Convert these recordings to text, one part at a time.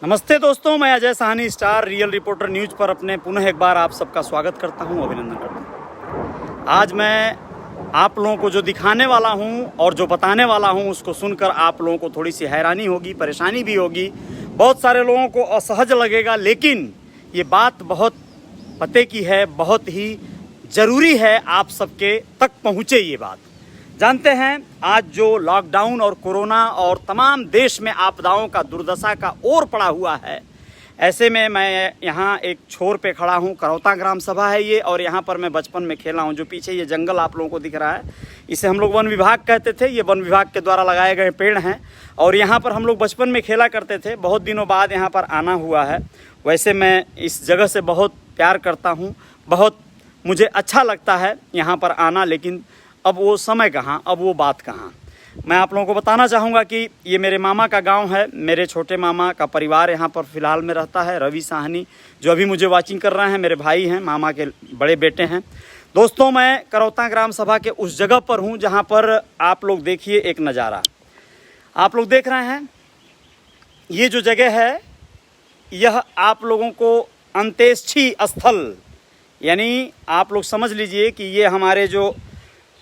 नमस्ते दोस्तों, मैं Ajay Sahni star real reporter news पर अपने पुनः एक बार आप सबका स्वागत करता हूं, अभिनंदन करता हूं। आज मैं आप लोगों को जो दिखाने वाला हूं और जो बताने वाला हूं उसको सुनकर आप लोगों को थोड़ी सी हैरानी होगी, परेशानी भी होगी, बहुत सारे लोगों को असहज लगेगा, लेकिन ये बात बहुत पते की है, बहुत ही ज़रूरी है आप सबके तक पहुँचे ये बात। जानते हैं आज जो लॉकडाउन और कोरोना और तमाम देश में आपदाओं का दुर्दशा का ओर पड़ा हुआ है, ऐसे में मैं यहाँ एक छोर पे खड़ा हूँ। करौता ग्राम सभा है ये, और यहाँ पर मैं बचपन में खेला हूँ। जो पीछे ये जंगल आप लोगों को दिख रहा है, इसे हम लोग वन विभाग कहते थे। ये वन विभाग के द्वारा लगाए गए पेड़ हैं और यहाँ पर हम लोग बचपन में खेला करते थे। बहुत दिनों बाद यहाँ पर आना हुआ है। वैसे मैं इस जगह से बहुत प्यार करता हूँ, बहुत मुझे अच्छा लगता है यहाँ पर आना, लेकिन अब वो समय कहाँ, अब वो बात कहाँ। मैं आप लोगों को बताना चाहूँगा कि ये मेरे मामा का गांव है। मेरे छोटे मामा का परिवार यहाँ पर फ़िलहाल में रहता है, रवि साहनी, जो अभी मुझे वाचिंग कर रहे हैं, मेरे भाई हैं, मामा के बड़े बेटे हैं। दोस्तों, मैं करौता ग्राम सभा के उस जगह पर हूँ जहाँ पर आप लोग देखिए एक नज़ारा आप लोग देख रहे हैं। ये जो जगह है, यह आप लोगों को अंत्येष्टि स्थल, यानी आप लोग समझ लीजिए कि ये हमारे जो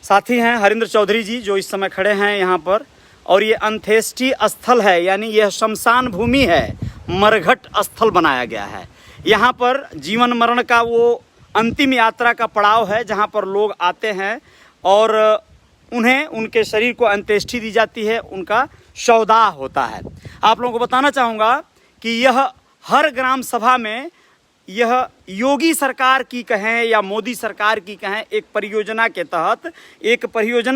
साथी हैं हरिंद्र चौधरी जी, जो इस समय खड़े हैं यहाँ पर, और ये अंत्येष्टि स्थल है, यानी यह शमशान भूमि है, मरघट स्थल बनाया गया है। यहाँ पर जीवन मरण का वो अंतिम यात्रा का पड़ाव है, जहाँ पर लोग आते हैं और उन्हें उनके शरीर को अंत्येष्टि दी जाती है, उनका शवदाह होता है। आप लोगों को बताना चाहूँगा कि यह हर ग्राम सभा में, यह योगी सरकार की कहें या मोदी सरकार की कहें, एक परियोजना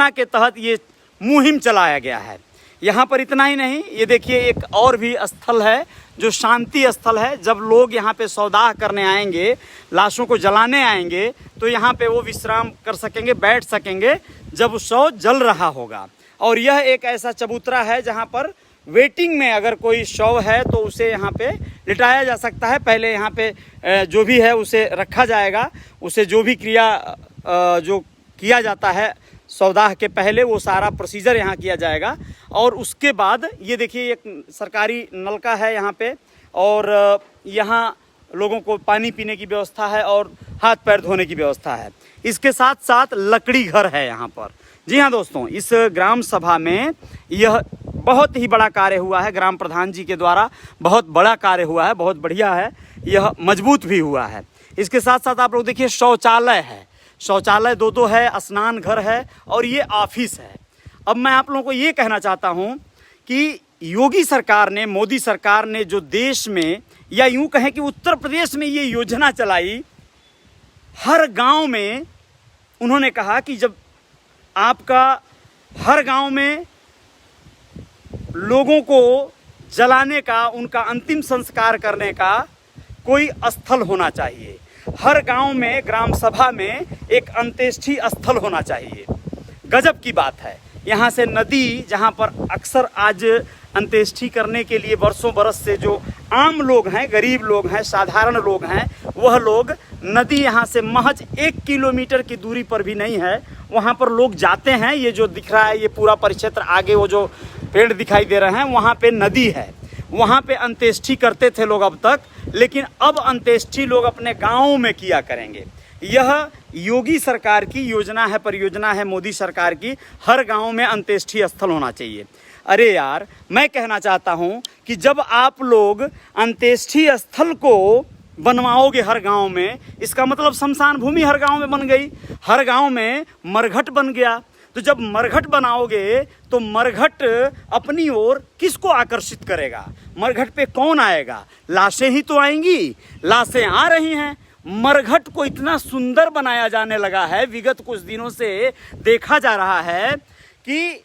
के तहत ये मुहिम चलाया गया है। यहाँ पर इतना ही नहीं, ये देखिए एक और भी स्थल है जो शांति स्थल है। जब लोग यहाँ पे सौदाह करने आएंगे, लाशों को जलाने आएंगे, तो यहाँ पे वो विश्राम कर सकेंगे, बैठ सकेंगे जब शव जल रहा होगा। और यह एक ऐसा चबूतरा है जहाँ पर वेटिंग में अगर कोई शव है तो उसे यहाँ पे लिटाया जा सकता है। पहले यहाँ पे जो भी है उसे रखा जाएगा, उसे जो भी क्रिया जो किया जाता है सौदाह के पहले, वो सारा प्रोसीजर यहाँ किया जाएगा। और उसके बाद ये देखिए एक सरकारी नलका है यहाँ पे, और यहाँ लोगों को पानी पीने की व्यवस्था है और हाथ पैर धोने की व्यवस्था है। इसके साथ साथ लकड़ी घर है यहाँ पर। जी हाँ दोस्तों, इस ग्राम सभा में यह बहुत ही बड़ा कार्य हुआ है, ग्राम प्रधान जी के द्वारा बहुत बड़ा कार्य हुआ है, बहुत बढ़िया है, यह मजबूत भी हुआ है। इसके साथ साथ आप लोग देखिए शौचालय है, शौचालय दो है, स्नान घर है और ये ऑफिस है। अब मैं आप लोगों को ये कहना चाहता हूँ कि योगी सरकार ने, मोदी सरकार ने जो देश में, या यूँ कहें कि उत्तर प्रदेश में ये योजना चलाई, हर गांव में उन्होंने कहा कि जब आपका हर गांव में लोगों को जलाने का, उनका अंतिम संस्कार करने का कोई स्थल होना चाहिए। हर गांव में, ग्राम सभा में एक अंत्येष्टि स्थल होना चाहिए। गजब की बात है। यहाँ से नदी, जहाँ पर अक्सर आज अंत्येष्टि करने के लिए वर्षों बरस से जो आम लोग हैं, गरीब लोग हैं, साधारण लोग हैं, वह लोग नदी यहाँ से महज 1 किलोमीटर की दूरी पर भी नहीं है, वहाँ पर लोग जाते हैं। ये जो दिख रहा है, ये पूरा परिक्षेत्र, आगे वो जो पेड़ दिखाई दे रहे हैं, वहाँ पे नदी है, वहाँ पे अंत्येष्टि करते थे लोग अब तक, लेकिन अब अंत्येष्टि लोग अपने गाँव में किया करेंगे। यह योगी सरकार की योजना है, परियोजना है मोदी सरकार की, हर गांव में अंत्येष्टि स्थल होना चाहिए। अरे यार, मैं कहना चाहता हूं कि जब आप लोग अंत्येष्टि स्थल को बनवाओगे हर गांव में, इसका मतलब शमशान भूमि हर गांव में बन गई, हर गांव में मरघट बन गया। तो जब मरघट बनाओगे तो मरघट अपनी ओर किसको आकर्षित करेगा? मरघट पे कौन आएगा? लाशें ही तो आएंगी, लाशें आ रही हैं। मरघट को इतना सुंदर बनाया जाने लगा है, विगत कुछ दिनों से देखा जा रहा है कि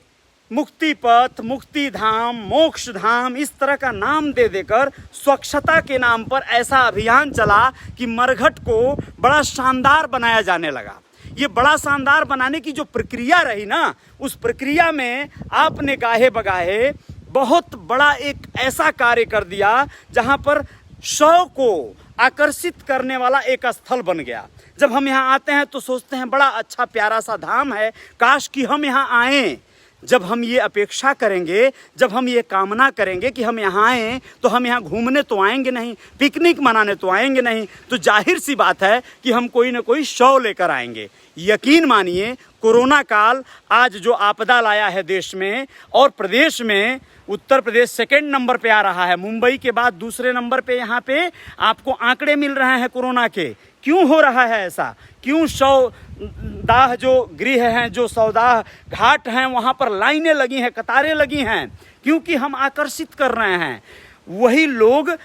मुक्ति पथ, मुक्ति धाम, मोक्ष धाम, इस तरह का नाम दे देकर स्वच्छता के नाम पर ऐसा अभियान चला कि मरघट को बड़ा शानदार बनाया जाने लगा। ये बड़ा शानदार बनाने की जो प्रक्रिया रही ना, उस प्रक्रिया में आपने गाहे बगाहे बहुत बड़ा एक ऐसा कार्य कर दिया जहां पर शव को आकर्षित करने वाला एक स्थल बन गया। जब हम यहाँ आते हैं तो सोचते हैं बड़ा अच्छा प्यारा सा धाम है, काश कि हम यहाँ आएं। जब हम ये अपेक्षा करेंगे, जब हम ये कामना करेंगे कि हम यहाँ आएँ तो हम यहाँ घूमने तो आएंगे नहीं, पिकनिक मनाने तो आएंगे नहीं, तो जाहिर सी बात है कि हम कोई ना कोई शव लेकर आएंगे। यकीन मानिए कोरोना काल आज जो आपदा लाया है देश में और प्रदेश में, उत्तर प्रदेश सेकंड नंबर पे आ रहा है, मुंबई के बाद दूसरे नंबर पे यहाँ पे आपको आंकड़े मिल रहे हैं कोरोना के। क्यों हो रहा है ऐसा? क्यों शवदाह जो गृह हैं, जो शवदाह घाट हैं, वहाँ पर लाइनें लगी हैं, कतारें लगी हैं? क्योंकि हम आकर्षित कर रहे हैं, वही लोग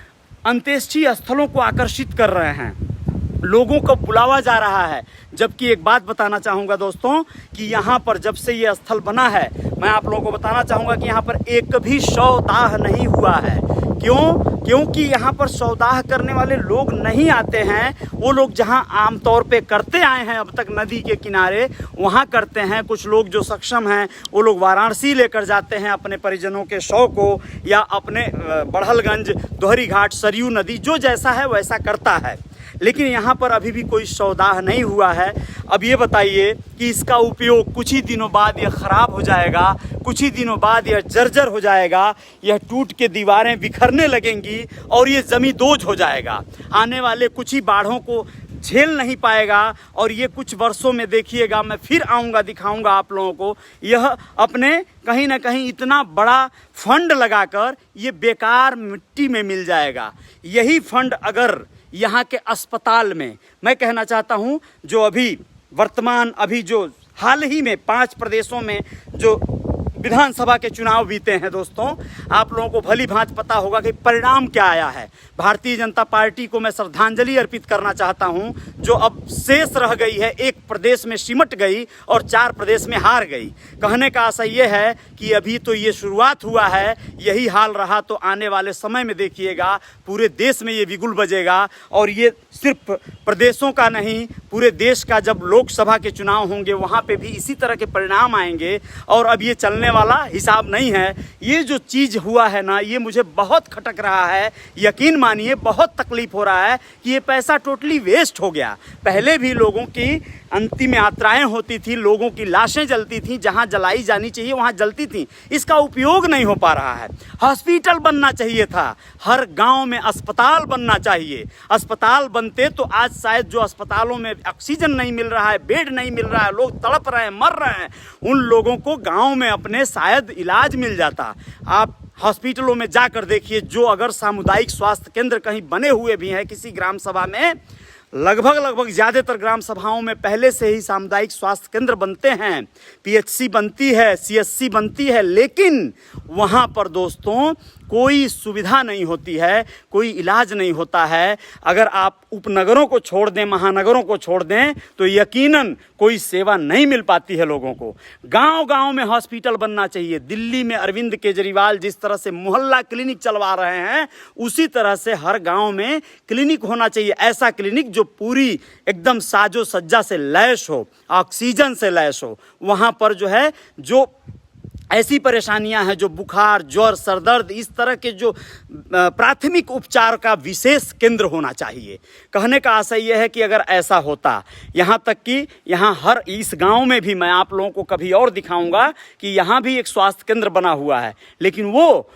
अंत्येष्टि स्थलों को आकर्षित कर रहे हैं, लोगों को बुलावा जा रहा है। जबकि एक बात बताना चाहूँगा दोस्तों कि यहाँ पर जब से ये स्थल बना है, मैं आप लोगों को बताना चाहूँगा कि यहाँ पर एक भी शवदाह नहीं हुआ है। क्यों? क्योंकि यहाँ पर शवदाह करने वाले लोग नहीं आते हैं। वो लोग जहाँ आमतौर पे करते आए हैं अब तक नदी के किनारे, वहाँ करते हैं। कुछ लोग जो सक्षम हैं वो लोग वाराणसी लेकर जाते हैं अपने परिजनों के शव को, या अपने बड़हलगंज, दोहरी घाट, सरयू नदी, जो जैसा है वैसा करता है। लेकिन यहाँ पर अभी भी कोई शवदाह नहीं हुआ है। अब ये बताइए कि इसका उपयोग कुछ ही दिनों बाद यह ख़राब हो जाएगा, कुछ ही दिनों बाद यह जर्जर हो जाएगा, यह टूट के दीवारें बिखरने लगेंगी और ये ज़मींदोज हो जाएगा। आने वाले कुछ ही बाढ़ों को झेल नहीं पाएगा और ये कुछ वर्षों में देखिएगा, मैं फिर आऊँगा, दिखाऊँगा आप लोगों को, यह अपने कहीं ना कहीं इतना बड़ा फंड लगाकर ये बेकार मिट्टी में मिल जाएगा। यही फंड अगर यहाँ के अस्पताल में, मैं कहना चाहता हूँ जो अभी वर्तमान जो हाल ही में 5 प्रदेशों में जो विधानसभा के चुनाव बीते हैं दोस्तों, आप लोगों को भली भांति पता होगा कि परिणाम क्या आया है। भारतीय जनता पार्टी को मैं श्रद्धांजलि अर्पित करना चाहता हूं, जो अब शेष रह गई है, एक प्रदेश में सिमट गई और 4 प्रदेश में हार गई। कहने का आशय ये है कि अभी तो ये शुरुआत हुआ है, यही हाल रहा तो आने वाले समय में देखिएगा पूरे देश में ये बिगुल बजेगा। और ये सिर्फ प्रदेशों का नहीं, पूरे देश का जब लोकसभा के चुनाव होंगे वहाँ पे भी इसी तरह के परिणाम आएंगे। और अब ये चलने वाला हिसाब नहीं है। ये जो चीज़ हुआ है ना, ये मुझे बहुत खटक रहा है। यकीन मानिए बहुत तकलीफ हो रहा है कि ये पैसा टोटली वेस्ट हो गया। पहले भी लोगों की अंतिम यात्राएं होती थी, लोगों की लाशें जलती थी, जहां जलाई जानी चाहिए वहां जलती थी। इसका उपयोग नहीं हो पा रहा है। हॉस्पिटल बनना चाहिए था, हर गांव में अस्पताल बनना चाहिए। अस्पताल बनते तो आज शायद जो अस्पतालों में ऑक्सीजन नहीं मिल रहा है, बेड नहीं मिल रहा है, लोग तड़प रहे हैं, मर रहे हैं, उन लोगों को गाँव में अपने शायद इलाज मिल जाता। आप हॉस्पिटलों में जाकर देखिए, जो अगर सामुदायिक स्वास्थ्य केंद्र कहीं बने हुए भी हैं किसी ग्राम सभा में, लगभग ज़्यादातर ग्राम सभाओं में पहले से ही सामुदायिक स्वास्थ्य केंद्र बनते हैं, पीएचसी बनती है, सीएचसी बनती है, लेकिन वहाँ पर दोस्तों कोई सुविधा नहीं होती है, कोई इलाज नहीं होता है। अगर आप उपनगरों को छोड़ दें, महानगरों को छोड़ दें, तो यकीनन कोई सेवा नहीं मिल पाती है लोगों को। गांव-गांव में हॉस्पिटल बनना चाहिए। दिल्ली में अरविंद केजरीवाल जिस तरह से मोहल्ला क्लिनिक चलवा रहे हैं, उसी तरह से हर गांव में क्लिनिक होना चाहिए। ऐसा क्लिनिक जो पूरी एकदम साजो सज्जा से लैस हो, ऑक्सीजन से लैस हो। वहाँ पर जो है, जो ऐसी परेशानियां हैं, जो बुखार, ज्वर, सरदर्द, इस तरह के जो प्राथमिक उपचार का विशेष केंद्र होना चाहिए। कहने का आशय यह है कि अगर ऐसा होता, यहाँ तक कि यहाँ हर इस गांव में भी, मैं आप लोगों को कभी और दिखाऊंगा कि यहाँ भी एक स्वास्थ्य केंद्र बना हुआ है, लेकिन वो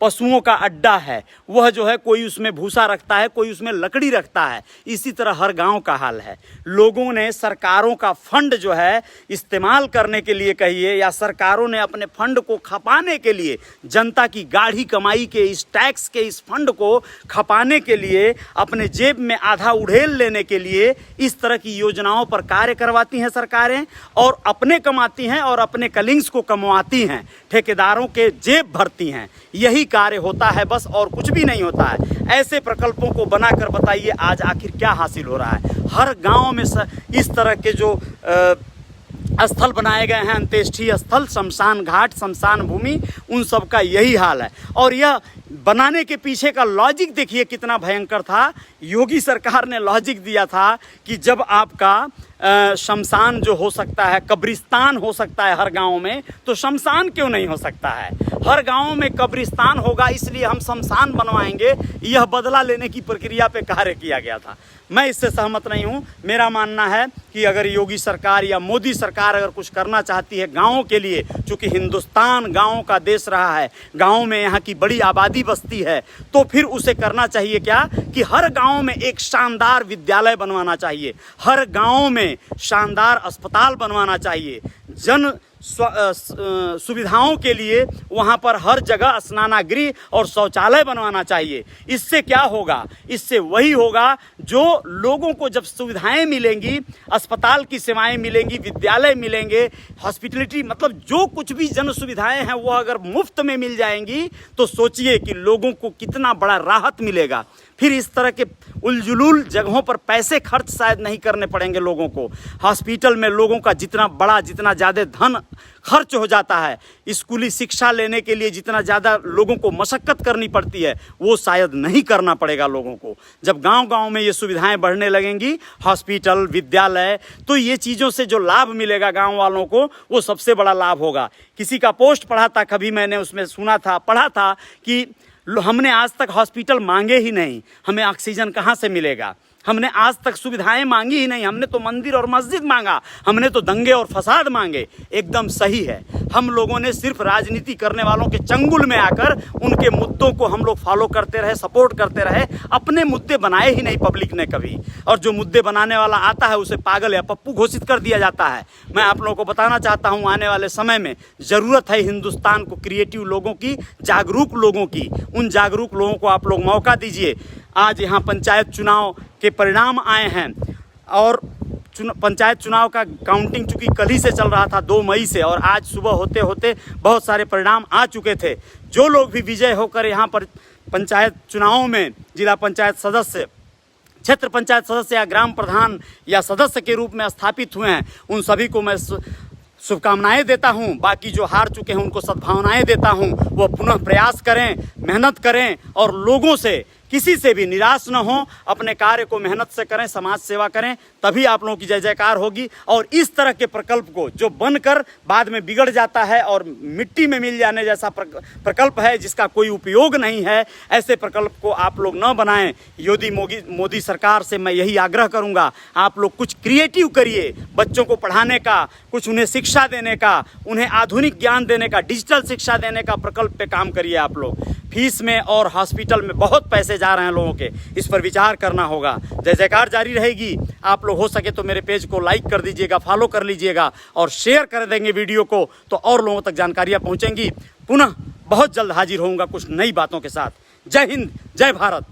पशुओं का अड्डा है। वह जो है, कोई उसमें भूसा रखता है, कोई उसमें लकड़ी रखता है। इसी तरह हर गांव का हाल है। लोगों ने सरकारों का फंड जो है इस्तेमाल करने के लिए कहिए, या सरकारों ने अपने फंड को खपाने के लिए, जनता की गाढ़ी कमाई के इस टैक्स के इस फंड को खपाने के लिए, अपने जेब में आधा उड़ेल लेने के लिए इस तरह की योजनाओं पर कार्य करवाती हैं सरकारें, और अपने कमाती हैं और अपने कलिंग्स को कमवाती हैं, ठेकेदारों के जेब भरती हैं। यही कार्य होता है बस, और कुछ भी नहीं होता है। ऐसे प्रकल्पों को बनाकर बताइए आज आखिर क्या हासिल हो रहा है। हर गांव में इस तरह के जो स्थल बनाए गए हैं, अंत्येष्टि स्थल, शमशान घाट, शमशान भूमि, उन सब का यही हाल है। और यह बनाने के पीछे का लॉजिक देखिए कितना भयंकर था। योगी सरकार ने लॉजिक दिया था कि जब आपका शमशान जो हो सकता है, कब्रिस्तान हो सकता है हर गांव में, तो शमशान क्यों नहीं हो सकता है? हर गांव में कब्रिस्तान होगा, इसलिए हम शमशान बनवाएंगे। यह बदला लेने की प्रक्रिया पे कार्य किया गया था। मैं इससे सहमत नहीं हूँ। मेरा मानना है कि अगर योगी सरकार या मोदी सरकार अगर कुछ करना चाहती है गाँवों के लिए, चूँकि हिंदुस्तान गाँवों का देश रहा है, गाँव में यहाँ की बड़ी आबादी बसती है, तो फिर उसे करना चाहिए क्या कि हर गांव में एक शानदार विद्यालय बनवाना चाहिए, हर गांव में शानदार अस्पताल बनवाना चाहिए, जन सुविधाओं के लिए वहाँ पर हर जगह स्नानागृह और शौचालय बनवाना चाहिए। इससे क्या होगा? इससे वही होगा जो लोगों को जब सुविधाएं मिलेंगी, अस्पताल की सेवाएं मिलेंगी, विद्यालय मिलेंगे, हॉस्पिटलिटी, मतलब जो कुछ भी जन सुविधाएं हैं वो अगर मुफ्त में मिल जाएंगी तो सोचिए कि लोगों को कितना बड़ा राहत मिलेगा। फिर इस तरह के उलझुलूल जगहों पर पैसे खर्च शायद नहीं करने पड़ेंगे लोगों को। हॉस्पिटल में लोगों का जितना ज़्यादा धन खर्च हो जाता है, स्कूली शिक्षा लेने के लिए जितना ज़्यादा लोगों को मशक्क़त करनी पड़ती है, वो शायद नहीं करना पड़ेगा लोगों को। जब गांव-गांव में ये सुविधाएं बढ़ने लगेंगी, हॉस्पिटल, विद्यालय, तो ये चीज़ों से जो लाभ मिलेगा गाँव वालों को, वो सबसे बड़ा लाभ होगा। किसी का पोस्ट पढ़ा था, कभी मैंने उसमें पढ़ा था कि हमने आज तक हॉस्पिटल मांगे ही नहीं, हमें ऑक्सीजन कहाँ से मिलेगा? हमने आज तक सुविधाएं मांगी ही नहीं, हमने तो मंदिर और मस्जिद मांगा, हमने तो दंगे और फसाद मांगे। एकदम सही है। हम लोगों ने सिर्फ राजनीति करने वालों के चंगुल में आकर उनके मुद्दों को हम लोग फॉलो करते रहे, सपोर्ट करते रहे, अपने मुद्दे बनाए ही नहीं पब्लिक ने कभी। और जो मुद्दे बनाने वाला आता है उसे पागल या पप्पू घोषित कर दिया जाता है। मैं आप लोगों को बताना चाहता हूँ, आने वाले समय में ज़रूरत है हिंदुस्तान को क्रिएटिव लोगों की, जागरूक लोगों की। उन जागरूक लोगों को आप लोग मौका दीजिए। आज यहाँ पंचायत चुनाव के परिणाम आए हैं और पंचायत चुनाव का काउंटिंग चूँकि कल ही से चल रहा था, 2 मई से, और आज सुबह होते होते बहुत सारे परिणाम आ चुके थे। जो लोग भी विजय होकर यहाँ पर पंचायत चुनावों में जिला पंचायत सदस्य, क्षेत्र पंचायत सदस्य या ग्राम प्रधान या सदस्य के रूप में स्थापित हुए हैं, उन सभी को मैं शुभकामनाएं देता हूं। बाकी जो हार चुके हैं उनको सद्भावनाएं देता हूं। वो पुनः प्रयास करें, मेहनत करें और लोगों से किसी से भी निराश न हो, अपने कार्य को मेहनत से करें, समाज सेवा करें, तभी आप लोगों की जय जयकार होगी। और इस तरह के प्रकल्प को जो बनकर बाद में बिगड़ जाता है और मिट्टी में मिल जाने जैसा प्रकल्प है जिसका कोई उपयोग नहीं है, ऐसे प्रकल्प को आप लोग न बनाएं। मोदी सरकार से मैं यही आग्रह करूंगा, आप लोग कुछ क्रिएटिव करिए, बच्चों को पढ़ाने का, कुछ उन्हें शिक्षा देने का, उन्हें आधुनिक ज्ञान देने का, डिजिटल शिक्षा देने का प्रकल्प पे काम करिए। आप लोग फीस में और हॉस्पिटल में बहुत पैसे जा रहे हैं लोगों के, इस पर विचार करना होगा। जय जयकार जारी रहेगी। आप लोग हो सके तो मेरे पेज को लाइक कर दीजिएगा, फॉलो कर लीजिएगा और शेयर कर देंगे वीडियो को, तो और लोगों तक जानकारियाँ पहुँचेंगी। पुनः बहुत जल्द हाजिर होऊंगा कुछ नई बातों के साथ। जय हिंद, जय भारत।